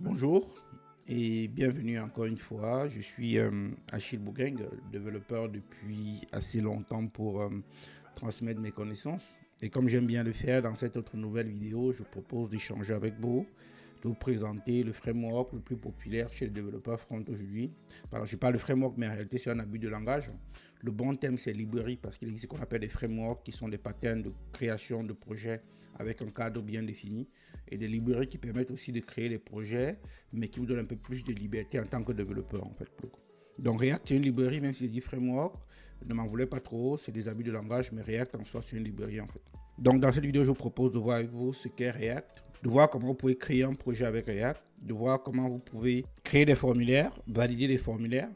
Bonjour et bienvenue encore une fois. Je suis Achille Bougueng, développeur depuis assez longtemps pour transmettre mes connaissances. Et comme j'aime bien le faire dans cette autre nouvelle vidéo, je propose d'échanger avec vous, de vous présenter le framework le plus populaire chez les développeurs front aujourd'hui. Alors, je parle de framework, mais en réalité, c'est un abus de langage. Le bon thème, c'est librairie, parce qu'il existe ce qu'on appelle des frameworks, qui sont des patterns de création de projets avec un cadre bien défini, et des librairies qui permettent aussi de créer des projets, mais qui vous donnent un peu plus de liberté en tant que développeur, en fait. Donc, React, c'est une librairie, même si c'est dit framework, ne m'en voulez pas trop, c'est des abus de langage, mais React en soi, c'est une librairie, en fait. Donc, dans cette vidéo, je vous propose de voir avec vous ce qu'est React, de voir comment vous pouvez créer un projet avec React, de voir comment vous pouvez créer des formulaires, valider des formulaires,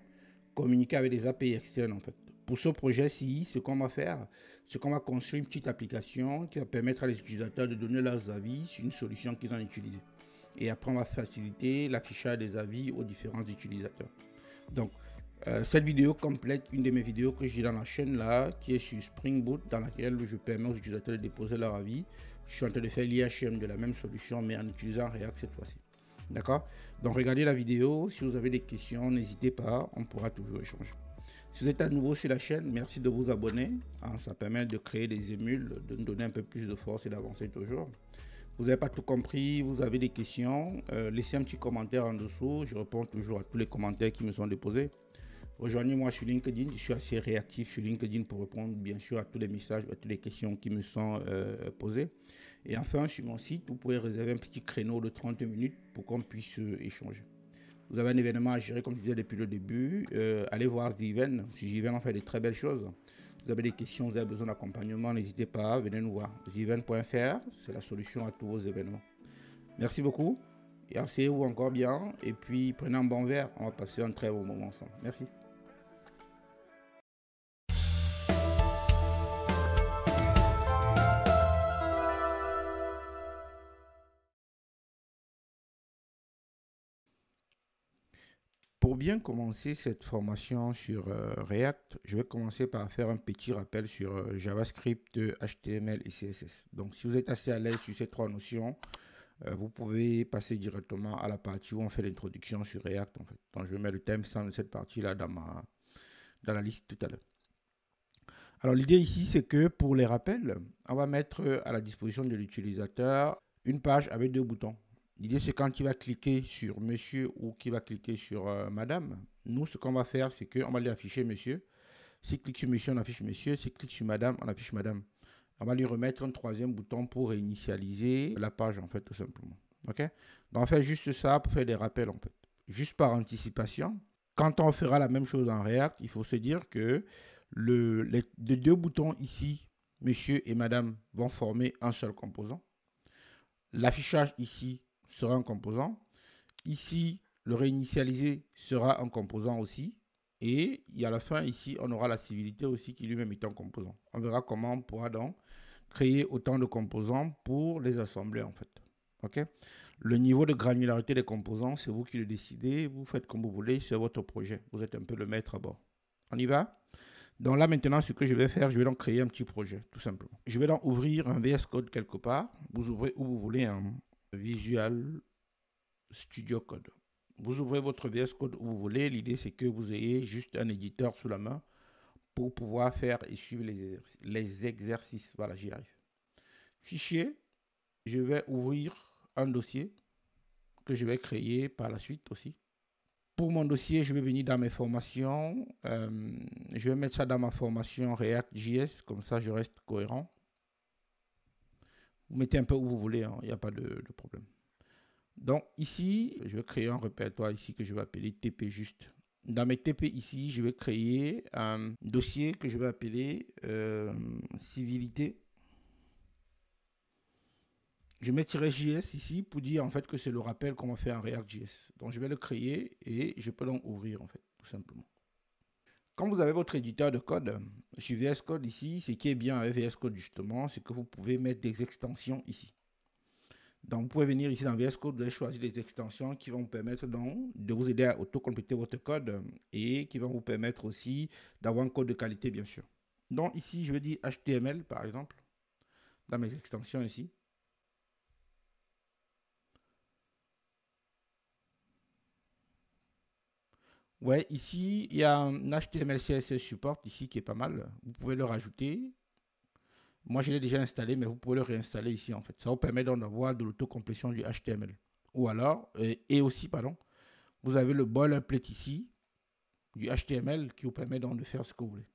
communiquer avec des API externes, en fait. Pour ce projet-ci, ce qu'on va faire, c'est qu'on va construire une petite application qui va permettre à les utilisateurs de donner leurs avis sur une solution qu'ils ont utilisée. Et après, on va faciliter l'affichage des avis aux différents utilisateurs. Donc, cette vidéo complète une de mes vidéos que j'ai dans la chaîne là, qui est sur Spring Boot, dans laquelle je permets aux utilisateurs de déposer leur avis. Je suis en train de faire l'IHM de la même solution, mais en utilisant React cette fois-ci. D'accord? Donc, regardez la vidéo. Si vous avez des questions, n'hésitez pas, on pourra toujours échanger. Si vous êtes à nouveau sur la chaîne, merci de vous abonner. Ça permet de créer des émules, de nous donner un peu plus de force et d'avancer toujours. Vous n'avez pas tout compris, vous avez des questions, laissez un petit commentaire en dessous. Je réponds toujours à tous les commentaires qui me sont déposés. Rejoignez-moi sur LinkedIn, je suis assez réactif sur LinkedIn pour répondre bien sûr à tous les messages, à toutes les questions qui me sont posées. Et enfin, sur mon site, vous pouvez réserver un petit créneau de 30 minutes pour qu'on puisse échanger. Vous avez un événement à gérer, comme je disais depuis le début. Allez voir The Event. Sur The Event, on fait de très belles choses. Vous avez des questions, vous avez besoin d'accompagnement, n'hésitez pas, venez nous voir. TheEvent.fr, c'est la solution à tous vos événements. Merci beaucoup. Et asseyez-vous encore bien. Et puis, prenez un bon verre. On va passer un très bon moment ensemble. Merci. Pour bien commencer cette formation sur React, je vais commencer par faire un petit rappel sur JavaScript, HTML et CSS. Donc, si vous êtes assez à l'aise sur ces trois notions, vous pouvez passer directement à la partie où on fait l'introduction sur React, en fait. Donc, je vais mettre le timestamp de cette partie-là dans la liste tout à l'heure. Alors, l'idée ici, c'est que pour les rappels, on va mettre à la disposition de l'utilisateur une page avec deux boutons. L'idée, c'est quand il va cliquer sur monsieur ou qu'il va cliquer sur madame, nous, ce qu'on va faire, c'est qu'on va lui afficher monsieur. S'il clique sur monsieur, on affiche monsieur. S'il clique sur madame, on affiche madame. On va lui remettre un troisième bouton pour réinitialiser la page, en fait, tout simplement. OK? Donc, on fait juste ça pour faire des rappels, en fait. Juste par anticipation. Quand on fera la même chose en React, il faut se dire que les deux boutons ici, monsieur et madame, vont former un seul composant. L'affichage ici sera un composant. Ici, le réinitialiser sera un composant aussi. Et à la fin, ici, on aura la civilité aussi qui lui-même est un composant. On verra comment on pourra donc créer autant de composants pour les assembler en fait. OK? Le niveau de granularité des composants, c'est vous qui le décidez. Vous faites comme vous voulez sur votre projet. Vous êtes un peu le maître à bord. On y va? Donc là, maintenant, ce que je vais faire, je vais donc créer un petit projet, tout simplement. Je vais donc ouvrir un VS Code quelque part. Vous ouvrez où vous voulez un Visual Studio Code. Vous ouvrez votre VS Code où vous voulez. L'idée, c'est que vous ayez juste un éditeur sous la main pour pouvoir faire et suivre les exercices. Voilà, j'y arrive. Fichier, je vais ouvrir un dossier que je vais créer par la suite aussi. Pour mon dossier, je vais venir dans mes formations. Je vais mettre ça dans ma formation React.js, comme ça je reste cohérent. Vous mettez un peu où vous voulez, il n'y a pas de problème. Donc ici, je vais créer un répertoire ici que je vais appeler TP juste. Dans mes TP ici, je vais créer un dossier que je vais appeler civilité. Je mets -js ici pour dire en fait que c'est le rappel qu'on va faire en React.js. Donc je vais le créer et je peux donc ouvrir en fait, tout simplement. Quand vous avez votre éditeur de code, sur VS Code ici, ce qui est bien avec VS Code justement, c'est que vous pouvez mettre des extensions ici. Donc vous pouvez venir ici dans VS Code, vous allez choisir des extensions qui vont vous permettre donc de vous aider à auto-compléter votre code et qui vont vous permettre aussi d'avoir un code de qualité bien sûr. Donc ici, je vais dire HTML par exemple, dans mes extensions ici. Ouais, ici, il y a un HTML CSS support ici qui est pas mal. Vous pouvez le rajouter. Moi, je l'ai déjà installé, mais vous pouvez le réinstaller ici, en fait. Ça vous permet donc d'avoir de l'autocomplétion du HTML. Ou alors, et aussi, pardon, vous avez le boilerplate ici du HTML qui vous permet donc de faire ce que vous voulez.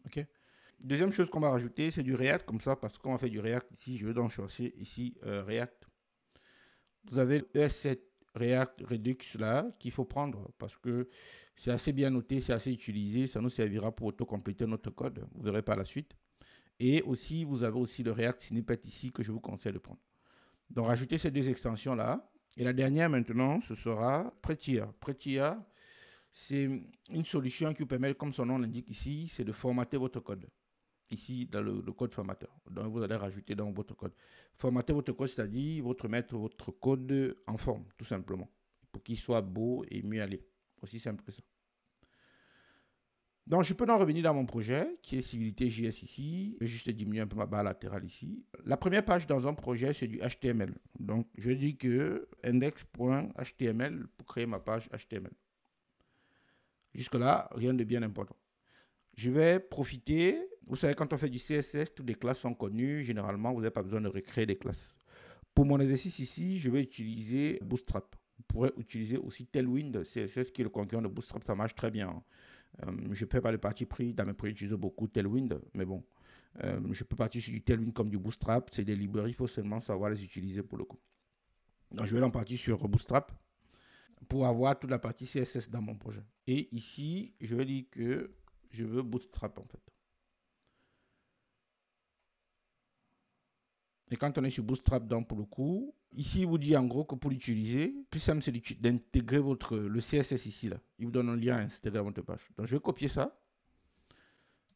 OK? Deuxième chose qu'on va rajouter, c'est du React, comme ça, parce qu'on va faire du React ici. Je vais donc chercher ici React. Vous avez le ES7 React Redux là qu'il faut prendre parce que c'est assez bien noté, c'est assez utilisé. Ça nous servira pour autocompléter notre code. Vous verrez par la suite. Et aussi, vous avez aussi le React Snippet ici que je vous conseille de prendre. Donc, rajoutez ces deux extensions là. Et la dernière maintenant, ce sera Prettier. Prettier, c'est une solution qui vous permet, comme son nom l'indique ici, c'est de formater votre code. Ici, dans le code formateur. Donc, vous allez rajouter dans votre code. Formater votre code, c'est-à-dire mettre votre code en forme, tout simplement, pour qu'il soit beau et mieux aller. Aussi simple que ça. Donc, je peux donc revenir dans mon projet, qui est Civilité JS ici. Je vais juste diminuer un peu ma barre latérale ici. La première page dans un projet, c'est du HTML. Donc, je dis que index.html pour créer ma page HTML. Jusque-là, rien de bien important. Je vais profiter, vous savez, quand on fait du CSS, toutes les classes sont connues. Généralement, vous n'avez pas besoin de recréer des classes. Pour mon exercice ici, je vais utiliser Bootstrap. Vous pourrez utiliser aussi Tailwind CSS qui est le concurrent de Bootstrap, ça marche très bien. Je ne fais pas le parti pris, dans mes projets, j'utilise beaucoup Tailwind, mais bon, je peux partir sur du Tailwind comme du Bootstrap. C'est des librairies, il faut seulement savoir les utiliser pour le coup. Donc, je vais en partir sur Bootstrap pour avoir toute la partie CSS dans mon projet. Et ici, je vais dire que je veux Bootstrap en fait. Et quand on est sur Bootstrap, donc pour le coup, ici, il vous dit en gros que pour l'utiliser, plus simple, c'est d'intégrer le CSS ici. Là. Il vous donne un lien à intégrer à votre page. Donc, je vais copier ça.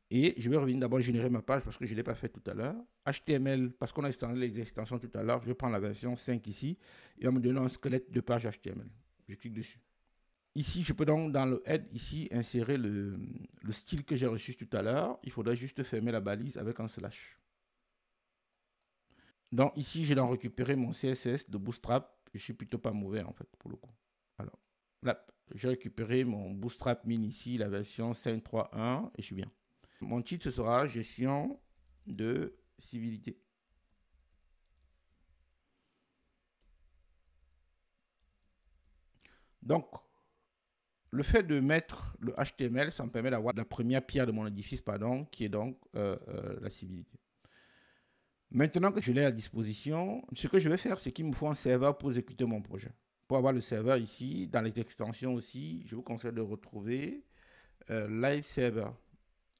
Et je vais revenir d'abord générer ma page parce que je ne l'ai pas fait tout à l'heure. HTML, parce qu'on a installé les extensions tout à l'heure, je vais prendre la version 5 ici. Et on va me donner un squelette de page HTML. Je clique dessus. Ici, je peux donc, dans le head, ici, insérer le style que j'ai reçu tout à l'heure. Il faudrait juste fermer la balise avec un slash. Donc ici, j'ai donc récupéré mon CSS de Bootstrap. Je suis plutôt pas mauvais en fait pour le coup. Alors là, j'ai récupéré mon Bootstrap Mini ici, la version 5.3.1 et je suis bien. Mon titre, ce sera gestion de civilité. Donc, le fait de mettre le HTML, ça me permet d'avoir la première pierre de mon édifice, pardon, qui est donc la civilité. Maintenant que je l'ai à disposition, ce que je vais faire, c'est qu'il me faut un serveur pour exécuter mon projet. Pour avoir le serveur ici, dans les extensions aussi, je vous conseille de retrouver Live Server.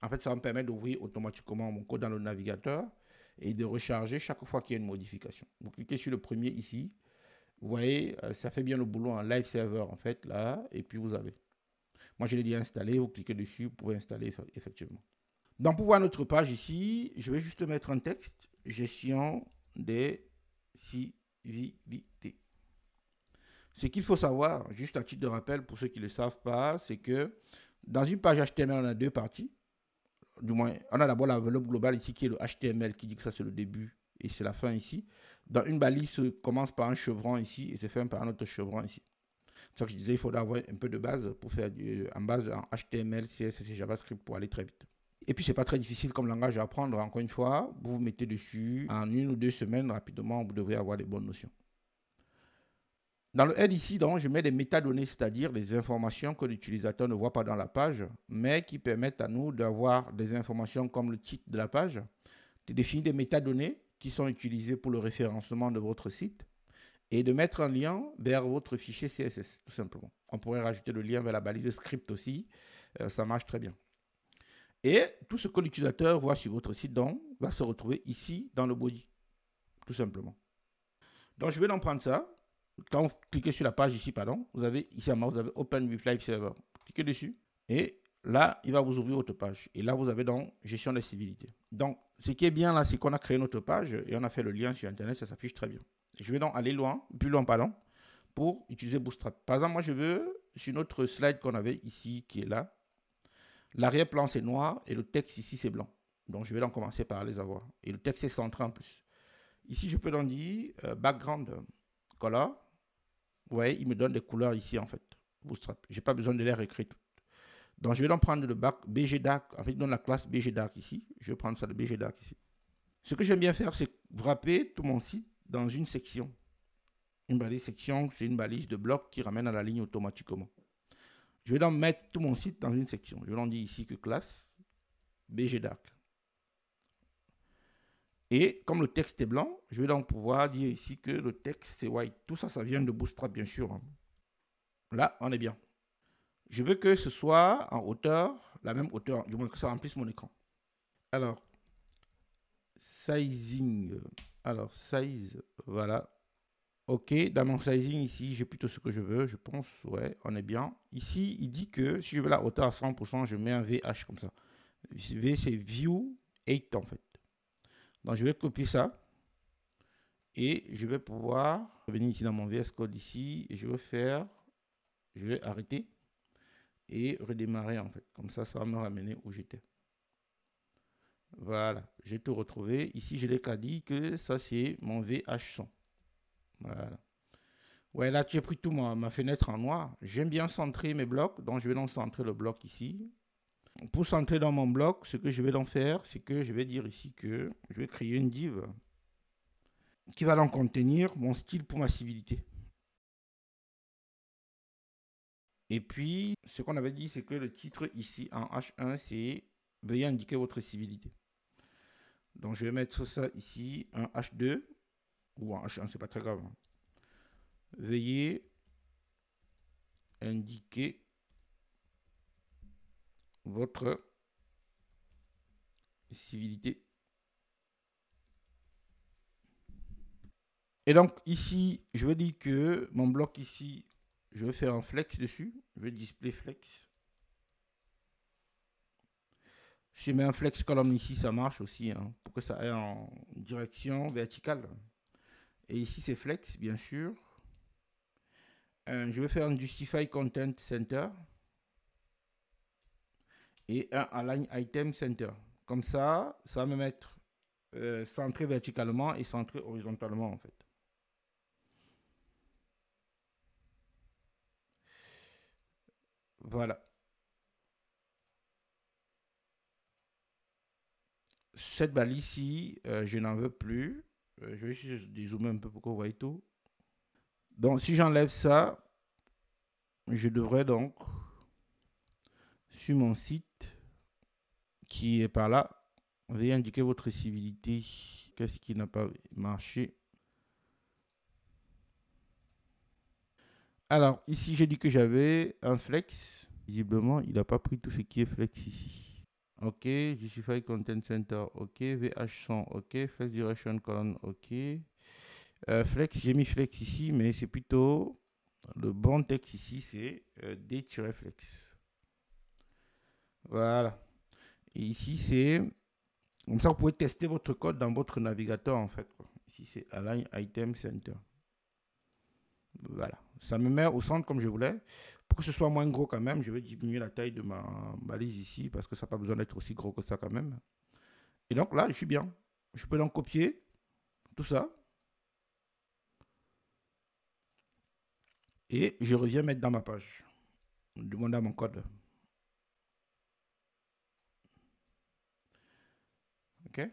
En fait, ça va me permettre d'ouvrir automatiquement mon code dans le navigateur et de recharger chaque fois qu'il y a une modification. Vous cliquez sur le premier ici. Vous voyez, ça fait bien le boulot en Live Server en fait là. Et puis vous avez. Moi, je l'ai déjà installé. Vous cliquez dessus, vous pouvez installer effectivement. Donc, pour voir notre page ici, je vais juste mettre un texte. Gestion des civilités. Ce qu'il faut savoir, juste à titre de rappel pour ceux qui ne le savent pas, c'est que dans une page HTML, on a deux parties. Du moins, on a d'abord l'enveloppe globale ici qui est le HTML qui dit que ça c'est le début et c'est la fin ici. Dans une balise commence par un chevron ici et se ferme par un autre chevron ici. C'est ça que je disais, il faudra avoir un peu de base pour faire en base en HTML, CSS et JavaScript pour aller très vite. Et puis, c'est pas très difficile comme langage à apprendre. Encore une fois, vous vous mettez dessus. En 1 ou 2 semaines, rapidement, vous devrez avoir des bonnes notions. Dans le head ici, donc, je mets des métadonnées, c'est-à-dire des informations que l'utilisateur ne voit pas dans la page, mais qui permettent à nous d'avoir des informations comme le titre de la page, de définir des métadonnées qui sont utilisées pour le référencement de votre site et de mettre un lien vers votre fichier CSS, tout simplement. On pourrait rajouter le lien vers la balise de script aussi. Ça marche très bien. Et tout ce que l'utilisateur voit sur votre site donc, va se retrouver ici dans le body, tout simplement. Donc je vais donc prendre ça. Quand vous cliquez sur la page ici, pardon, vous avez ici en bas, vous avez Open with Live Server. Cliquez dessus et là, il va vous ouvrir votre page. Et là, vous avez donc gestion des civilités. Donc, ce qui est bien là, c'est qu'on a créé notre page et on a fait le lien sur Internet, ça s'affiche très bien. Je vais donc aller plus loin, pardon, pour utiliser Bootstrap. Par exemple, moi, je veux, sur notre slide qu'on avait ici, qui est là, l'arrière-plan, c'est noir et le texte ici, c'est blanc. Donc, je vais donc commencer par les avoir. Et le texte est centré en plus. Ici, je peux donc dire background color. Vous voyez, il me donne des couleurs ici, en fait. Bootstrap. Je n'ai pas besoin de les réécrire toutes. Donc, je vais donc prendre le bac BGDAC. En fait, dans la classe BGDAC ici. Je vais prendre ça de BGDAC ici. Ce que j'aime bien faire, c'est wrapper tout mon site dans une section. Une balise section, c'est une balise de bloc qui ramène à la ligne automatiquement. Je vais donc mettre tout mon site dans une section. Je vais donc dire ici que classe BGDAC. Et comme le texte est blanc, je vais donc pouvoir dire ici que le texte c'est white. Tout ça, ça vient de Bootstrap, bien sûr. Là, on est bien. Je veux que ce soit en hauteur, la même hauteur, du moins que ça remplisse mon écran. Alors, sizing. Alors, size, voilà. OK, dans mon sizing ici, j'ai plutôt ce que je veux, je pense, ouais, on est bien. Ici, il dit que si je veux la hauteur à 100%, je mets un VH comme ça. V, c'est view 8 en fait. Donc, je vais copier ça. Et je vais pouvoir venir ici dans mon VS Code ici. Et je vais arrêter. Et redémarrer en fait. Comme ça, ça va me ramener où j'étais. Voilà, j'ai tout retrouvé. Ici, je l'ai qu'à dire que ça, c'est mon VH100. Voilà. Ouais, là, tu as pris tout ma fenêtre en noir. J'aime bien centrer mes blocs. Donc, je vais donc centrer le bloc ici. Pour centrer dans mon bloc, ce que je vais donc faire, c'est que je vais dire ici que je vais créer une div qui va donc contenir mon style pour ma civilité. Et puis, ce qu'on avait dit, c'est que le titre ici en H1, c'est « Veuillez indiquer votre civilité ». Donc, je vais mettre ça ici en H2 ou en H1, c'est pas très grave. Veuillez indiquer votre civilité. Et donc ici, je vais dire que mon bloc ici, je vais faire un flex dessus. Je vais display flex. Je mets un flex column ici, ça marche aussi, hein, pour que ça aille en direction verticale. Et ici, c'est flex, bien sûr. Je vais faire un justify content center. Et un align item center. Comme ça, ça va me mettre centré verticalement et centré horizontalement, en fait. Voilà. Cette balise-ci, je n'en veux plus. Je vais juste dézoomer un peu pour que vous voyez tout. Donc, si j'enlève ça, je devrais donc, sur mon site, qui est par là, veuillez indiquer votre civilité. Qu'est-ce qui n'a pas marché? Alors, ici, j'ai dit que j'avais un flex. Visiblement, il n'a pas pris tout ce qui est flex ici. OK, Justify Content Center, OK, VH100, OK, Flex Direction Column, OK. Flex, j'ai mis flex ici, mais c'est plutôt le bon texte ici, c'est D-flex. Voilà. Et ici, c'est comme ça, vous pouvez tester votre code dans votre navigateur en fait. Ici, c'est Align Item Center. Voilà. Ça me met au centre comme je voulais. Pour que ce soit moins gros quand même, je vais diminuer la taille de ma balise ici parce que ça n'a pas besoin d'être aussi gros que ça quand même. Et donc là, je suis bien. Je peux donc copier tout ça. Et je reviens mettre dans ma page. Demander à mon code. OK.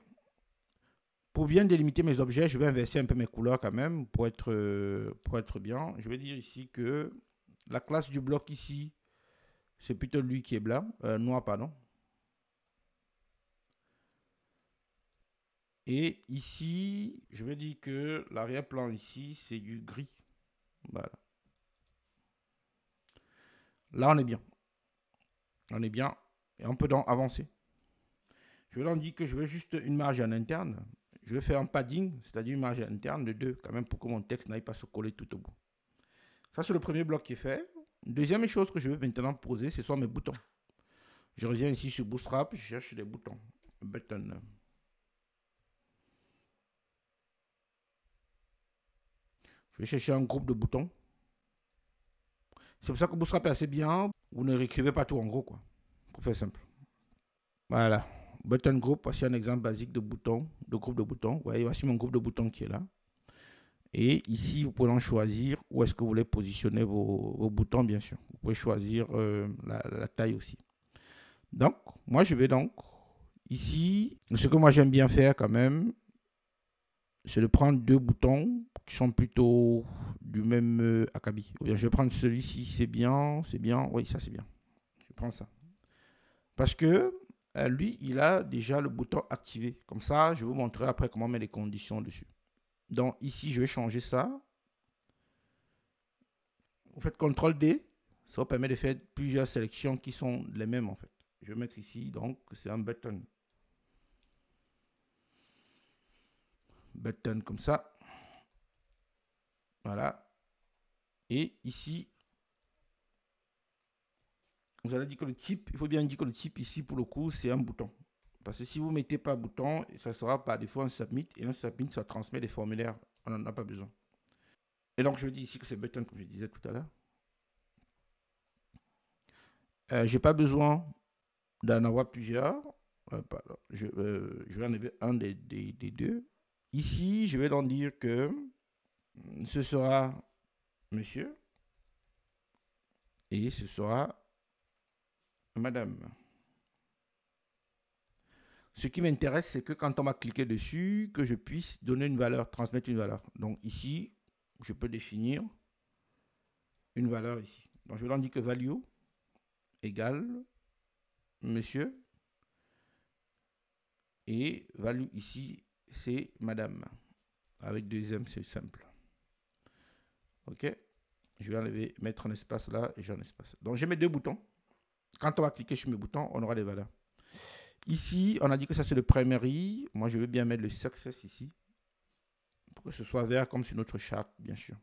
Pour bien délimiter mes objets, je vais inverser un peu mes couleurs quand même pour être bien. Je vais dire ici que la classe du bloc ici, c'est plutôt lui qui est blanc, noir, pardon. Et ici, je vais dire que l'arrière-plan ici, c'est du gris. Voilà. Là, on est bien. On est bien. Et on peut donc avancer. Je vais donc dire que je veux juste une marge en interne. Je vais faire un padding, c'est-à-dire une marge interne de 2, quand même, pour que mon texte n'aille pas se coller tout au bout. Ça, c'est le premier bloc qui est fait. Deuxième chose que je vais maintenant poser, ce sont mes boutons. Je reviens ici sur Bootstrap, je cherche les boutons. Button. Je vais chercher un groupe de boutons. C'est pour ça que Bootstrap est assez bien. Vous ne réécrivez pas tout en gros, quoi. Pour faire simple. Voilà. Button group, voici un exemple basique de bouton, de groupe de boutons. Vous voyez, voici mon groupe de boutons qui est là. Et ici, vous pouvez en choisir où est-ce que vous voulez positionner vos boutons, bien sûr. Vous pouvez choisir la taille aussi. Donc, moi, je vais donc ici, ce que moi j'aime bien faire quand même, c'est de prendre deux boutons qui sont plutôt du même acabit. Ou bien je vais prendre celui-ci, c'est bien, oui, ça c'est bien. Je prends ça. Parce que lui, il a déjà le bouton activé. Comme ça, je vais vous montrer après comment mettre les conditions dessus. Donc ici, je vais changer ça. Vous faites CTRL-D, ça vous permet de faire plusieurs sélections qui sont les mêmes en fait. Je vais mettre ici, donc c'est un button. Button comme ça. Voilà. Et ici, vous allez dire que le type, il faut bien dire que le type ici, pour le coup, c'est un bouton. Parce que si vous ne mettez pas bouton, ça sera par défaut un submit. Et un submit, ça transmet des formulaires. On n'en a pas besoin. Et donc, je dis ici que c'est button, comme je disais tout à l'heure. Je n'ai pas besoin d'en avoir plusieurs. Je vais enlever un des deux. Ici, je vais donc dire que ce sera monsieur et ce sera madame. Ce qui m'intéresse, c'est que quand on va cliquer dessus, que je puisse donner une valeur, transmettre une valeur. Donc ici, je peux définir une valeur ici. Donc je vais donc dire que value égale monsieur et value ici, c'est madame. Avec deux M, c'est simple. OK. Je vais enlever, mettre un espace là et j'ai un espace. Donc j'ai mes deux boutons. Quand on va cliquer sur mes boutons, on aura des valeurs. Ici, on a dit que ça c'est le primary. Moi, je vais bien mettre le success ici. Pour que ce soit vert comme sur notre charte, bien sûr.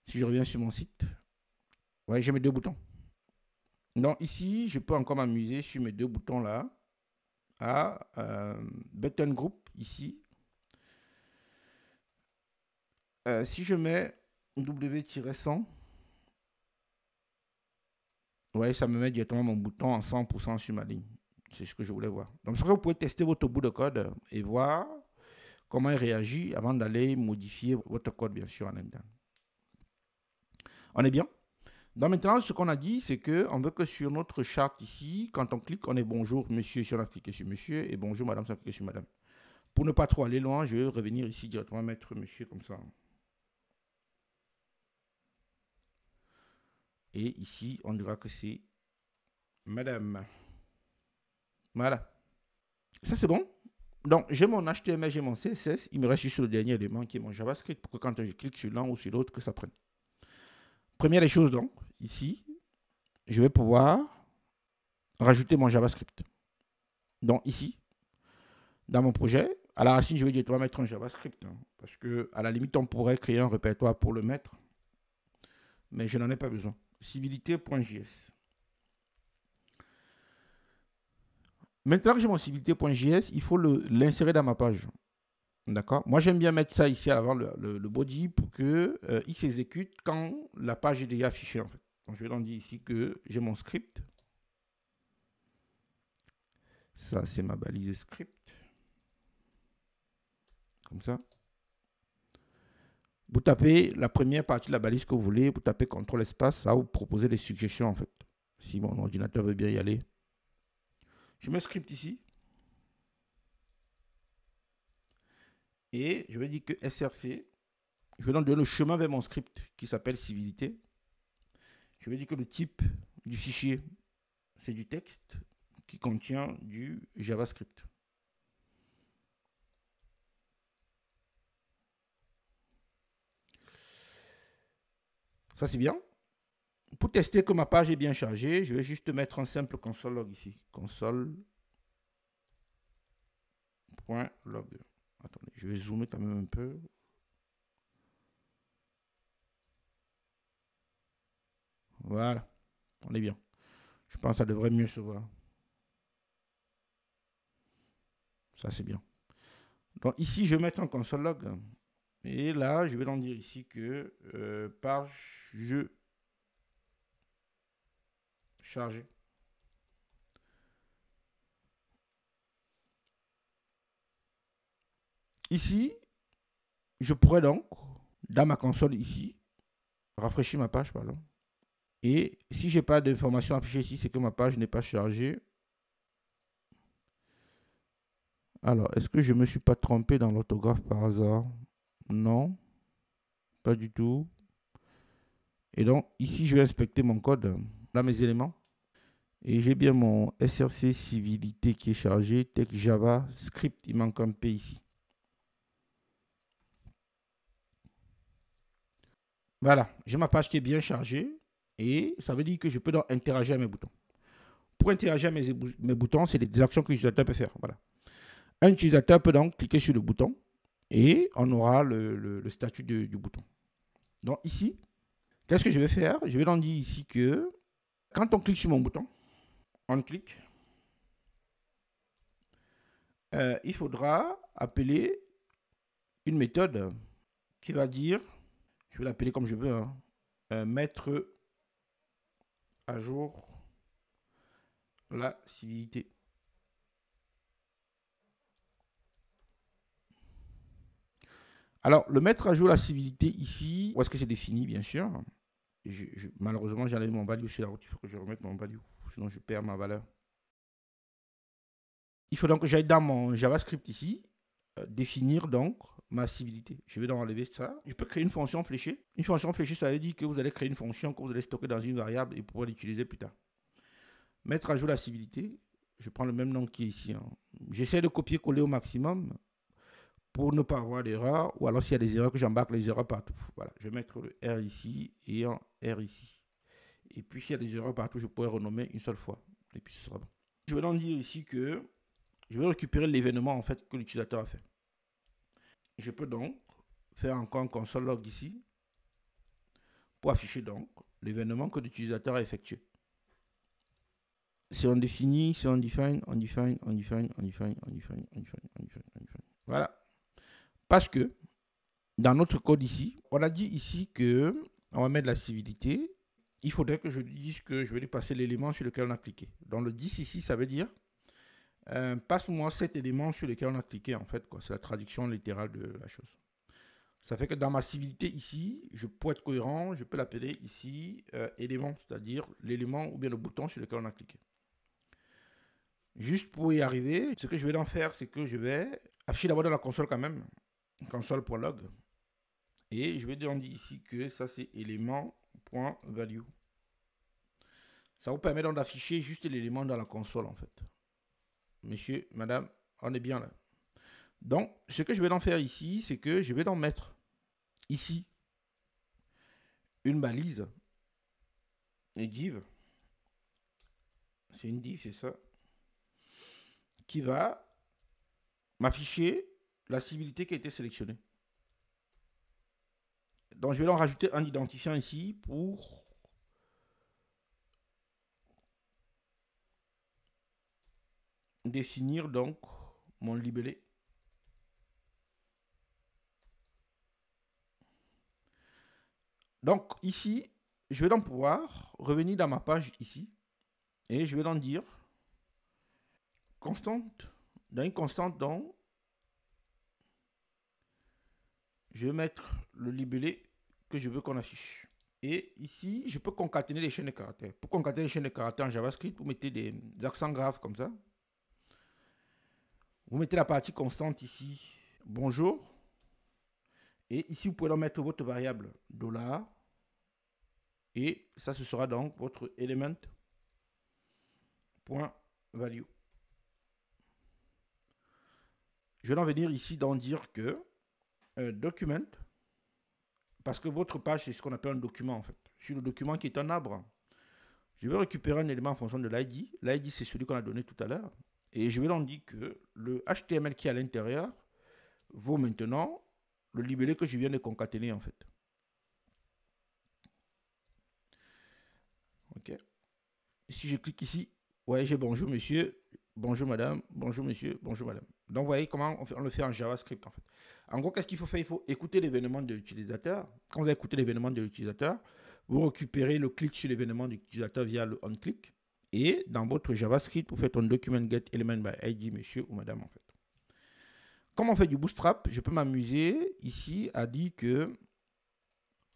Si je reviens sur mon site, ouais, j'ai mes deux boutons. Donc ici, je peux encore m'amuser sur mes deux boutons là. À button group ici. Si je mets W-100, ouais, ça me met directement mon bouton en 100% sur ma ligne. C'est ce que je voulais voir. Donc, vous pouvez tester votre bout de code et voir comment il réagit avant d'aller modifier votre code, bien sûr, en interne. On est bien? Donc maintenant, ce qu'on a dit, c'est qu'on veut que sur notre charte ici, quand on clique, on est bonjour monsieur si on a cliqué sur monsieur et bonjour madame si on a cliqué sur madame. Pour ne pas trop aller loin, je vais revenir ici directement mettre monsieur comme ça. Et ici, on dira que c'est madame. Voilà. Ça, c'est bon. Donc, j'ai mon HTML, j'ai mon CSS. Il me reste juste le dernier élément qui est mon JavaScript pour que quand je clique sur l'un ou sur l'autre, que ça prenne. Première des choses, donc, ici, je vais pouvoir rajouter mon JavaScript. Donc, ici, dans mon projet, à la racine, je vais directement mettre un JavaScript. Parce que, à la limite, on pourrait créer un répertoire pour le mettre. Mais je n'en ai pas besoin. Civilité.js. Maintenant que j'ai mon civilité.js, il faut l'insérer dans ma page. D'accord. Moi, j'aime bien mettre ça ici avant le body pour que il s'exécute quand la page est déjà affichée. En fait. Donc, je vais donc dire ici que j'ai mon script. Ça, c'est ma balise script. Comme ça. Vous tapez la première partie de la balise que vous voulez. Vous tapez CTRL espace. Ça va vous proposer des suggestions, en fait. Si mon ordinateur veut bien y aller. Je mets script ici. Et je vais dire que SRC. Je vais donc donner le chemin vers mon script qui s'appelle civilité. Je vais dire que le type du fichier, c'est du texte qui contient du JavaScript. Ça, c'est bien. Pour tester que ma page est bien chargée, je vais juste mettre un simple console log ici. Console.log. Attendez, je vais zoomer quand même un peu. Voilà, on est bien. Je pense que ça devrait mieux se voir. Ça, c'est bien. Donc ici, je vais mettre un console log. Et là, je vais donc dire ici que page jeu chargé. Ici, je pourrais donc, dans ma console ici, rafraîchir ma page, pardon. Et si j'ai pas d'informations affichées ici, c'est que ma page n'est pas chargée. Alors, est-ce que je me suis pas trompé dans l'orthographe par hasard? Non, pas du tout. Et donc, ici, je vais inspecter mon code, là, mes éléments. Et j'ai bien mon SRC civilité qui est chargé, texte Java, script, il manque un P ici. Voilà, j'ai ma page qui est bien chargée et ça veut dire que je peux donc interagir avec mes boutons. Pour interagir avec mes boutons, c'est des actions que l'utilisateur peut faire. Voilà. Un utilisateur peut donc cliquer sur le bouton et on aura le statut du bouton. Donc ici, qu'est-ce que je vais faire? Je vais donc dire ici que quand on clique sur mon bouton, on clique, il faudra appeler une méthode qui va dire, je vais l'appeler comme je veux, hein, mettre à jour la civilité. Alors, le mettre à jour la civilité ici, où est-ce que c'est défini, bien sûr. Malheureusement, j'ai enlevé mon value sur la route. Il faut que je remette mon value, sinon je perds ma valeur. Il faut donc que j'aille dans mon JavaScript ici, définir donc ma civilité. Je vais donc enlever ça. Je peux créer une fonction fléchée. Une fonction fléchée, ça veut dire que vous allez créer une fonction que vous allez stocker dans une variable et pouvoir l'utiliser plus tard. Mettre à jour la civilité. Je prends le même nom qui est ici. Hein. J'essaie de copier-coller au maximum pour ne pas avoir d'erreur, ou alors s'il y a des erreurs, que j'embarque les erreurs partout. Voilà, je vais mettre le R ici et un R ici. Et puis s'il y a des erreurs partout, je pourrais renommer une seule fois. Et puis ce sera bon. Je vais donc dire ici que je vais récupérer l'événement en fait que l'utilisateur a fait. Je peux donc faire encore un console log ici pour afficher donc l'événement que l'utilisateur a effectué. Si on définit, si on define, on define, on define, on define, on define, on define, on define, on define. Voilà. Parce que dans notre code ici, on a dit ici que on va mettre la civilité. Il faudrait que je dise que je vais lui passer l'élément sur lequel on a cliqué. Dans le 10 ici, ça veut dire passe-moi cet élément sur lequel on a cliqué en fait. C'est la traduction littérale de la chose. Ça fait que dans ma civilité ici, je peux être cohérent, je peux l'appeler ici élément, c'est-à-dire l'élément ou bien le bouton sur lequel on a cliqué. Juste pour y arriver, ce que je vais en faire, c'est que je vais afficher d'abord dans la console quand même, console.log. Et je vais dire ici que ça c'est élément.value. Ça vous permet donc d'afficher juste l'élément dans la console en fait. Monsieur, madame, on est bien là. Donc, ce que je vais en faire ici, c'est que je vais en mettre ici une balise. Une div. C'est une div, c'est ça. Qui va m'afficher la civilité qui a été sélectionnée. Donc, je vais en rajouter un identifiant ici pour définir donc mon libellé. Donc ici, je vais donc pouvoir revenir dans ma page ici et je vais donc dire constante, dans une constante donc je vais mettre le libellé que je veux qu'on affiche. Et ici, je peux concaténer les chaînes de caractères. Pour concaténer les chaînes de caractères en JavaScript, vous mettez des accents graves comme ça. Vous mettez la partie constante ici, bonjour. Et ici, vous pouvez donc mettre votre variable $. Et ça, ce sera donc votre element.value. Je vais en venir ici dans dire que document, parce que votre page, c'est ce qu'on appelle un document en fait. Sur le document qui est un arbre, je vais récupérer un élément en fonction de l'ID. L'ID, c'est celui qu'on a donné tout à l'heure. Et je vais donc dire que le HTML qui est à l'intérieur vaut maintenant le libellé que je viens de concaténer en fait. Ok. Si je clique ici, ouais, j'ai bonjour monsieur, bonjour madame, bonjour monsieur, bonjour madame. Donc, vous voyez comment on le fait en JavaScript en fait. En gros, qu'est-ce qu'il faut faire? Il faut écouter l'événement de l'utilisateur. Quand vous écoutez l'événement de l'utilisateur, vous récupérez le clic sur l'événement de l'utilisateur via le onClick. Et dans votre JavaScript, vous faites un document get element by ID, monsieur ou madame en fait. Comme on fait du bootstrap, je peux m'amuser ici à dire que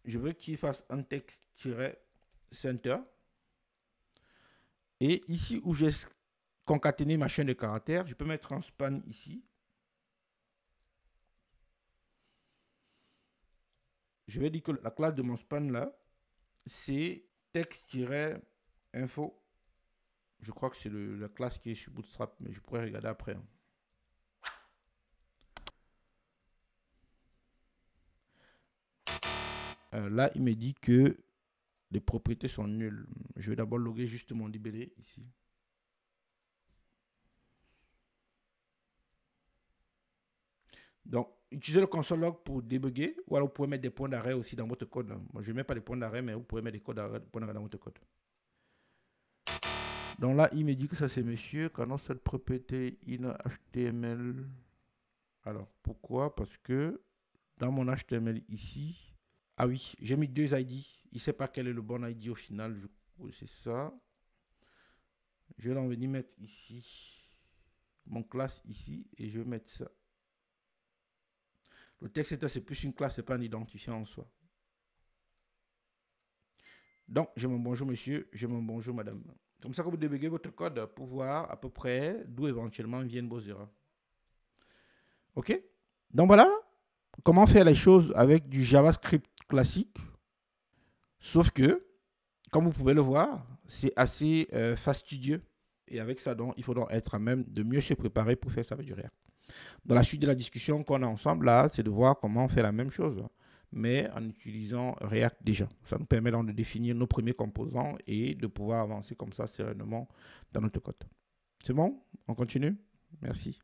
Je veux qu'il fasse un texte-center. Et ici où j'ai concaténé ma chaîne de caractères, je peux mettre un span ici. Je vais dire que la classe de mon span là, c'est texte-info. Je crois que c'est la classe qui est sur Bootstrap, mais je pourrais regarder après. Là, il me dit que les propriétés sont nulles. Je vais d'abord loguer juste mon libellé ici. Donc, utilisez le console log pour débugger, ou alors vous pouvez mettre des points d'arrêt aussi dans votre code. Moi, je ne mets pas les points d'arrêt, mais vous pouvez mettre des points d'arrêt dans votre code. Donc là, il me dit que ça c'est monsieur, quand cette propriété in HTML. Alors, pourquoi? Parce que dans mon HTML ici, ah oui, j'ai mis 2 ID. Il ne sait pas quel est le bon ID au final. C'est ça. Je vais venir mettre ici mon classe ici et je vais mettre ça. Le texte c'est plus une classe, c'est pas un identifiant en soi. Donc, j'ai mon bonjour monsieur, j'ai mon bonjour madame. Comme ça que vous débuguez votre code pour voir à peu près d'où éventuellement viennent vos erreurs. Ok? Donc voilà comment faire les choses avec du JavaScript classique. Sauf que, comme vous pouvez le voir, c'est assez fastidieux. Et avec ça, donc, il faut donc être à même de mieux se préparer pour faire ça avec du React. Dans la suite de la discussion qu'on a ensemble là, c'est de voir comment faire la même chose, mais en utilisant React déjà. Ça nous permet donc de définir nos premiers composants et de pouvoir avancer comme ça sereinement dans notre code. C'est bon? On continue? Merci.